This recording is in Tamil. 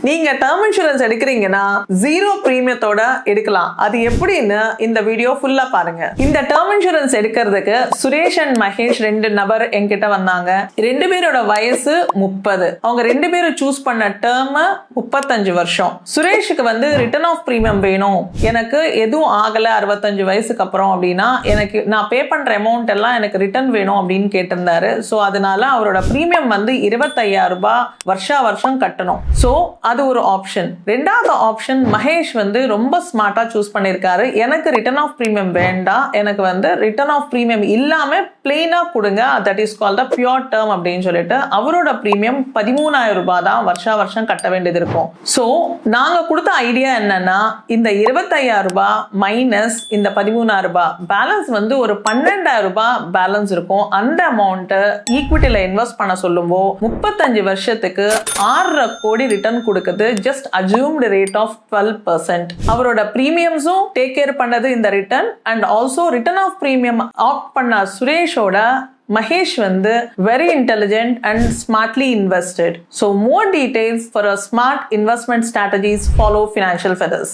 நீங்க டேர்ம் இன்சூரன்ஸ் எடுக்கிறீங்கன்னா 0 பிரீமியத்தோட எடுக்கலாம். அது எப்படின்னு இந்த வீடியோ ஃபுல்லா பாருங்க. இந்த டேர்ம் இன்சூரன்ஸ் எடுக்கிறதுக்கு சுரேஷ் அண்ட் மகேஷ் 2 நபர் என்கிட்ட வந்தாங்க. 2 பேரோட வயசு 30. அவங்க 2 பேரும் சூஸ் பண்ண டேர்ம் 35 வருஷம். சுரேஷுக்கு வந்து ரிட்டர்ன் ஆஃப் பிரீமியம் வேணும், எனக்கு எதுவும் ஆகல 65 வயசுக்கு அப்புறம் அப்படின்னா எனக்கு நான் பே பண்ற அமௌண்ட் எல்லாம் எனக்கு ரிட்டர்ன் வேணும் அப்படின்னு கேட்டிருந்தாரு. ஸோ அதனால அவரோட பிரீமியம் வந்து 25,000 ரூபாய் வருஷம் கட்டணும். ஸோ அது ஒரு ஆப்ஷன். ரெண்டாவது ஆப்ஷன் மகேஷ் வந்து ரொம்ப ஸ்மார்ட்டா சூஸ் பண்ணியிருக்காரு. எனக்கு ரிட்டர்ன் ஆஃப் பிரீமியம் வேண்டாம், எனக்கு வந்து ரிட்டர்ன் ஆஃப் பிரீமியம் இல்லாம பிளெயினா கொடுங்க, that is called pure term அப்படின்னு சொல்லிட்டு அவரோட பிரீமியம் 13,000 ரூபாய் தான் வருஷம் கட்ட வேண்டியது இருக்கும். ஸோ நாங்க கொடுத்த ஐடியா என்னன்னா, இந்த 25,000 ரூபாய் மைனஸ் இந்த 13,000 ரூபாய் பேலன்ஸ் வந்து ஒரு 12,000 ரூபாய் பேலன்ஸ் இருக்கும். அந்த அமௌண்ட் ஈக்விட்டியில இன்வெஸ்ட் பண்ண சொல்லும்போது 35 வருஷத்துக்கு 6.5 கோடி ரிட்டர்ன் கொடுக்குது. Just assumed rate of 12%. அவரோட பிரீமியம்ஸும் டேக் கேர் பண்ணது இந்த return and also return of premium opt பண்ண சுரேஷோட Mahesh வந்து very intelligent and smartly invested. So more details for a smart investment strategies, follow Financial Feathers.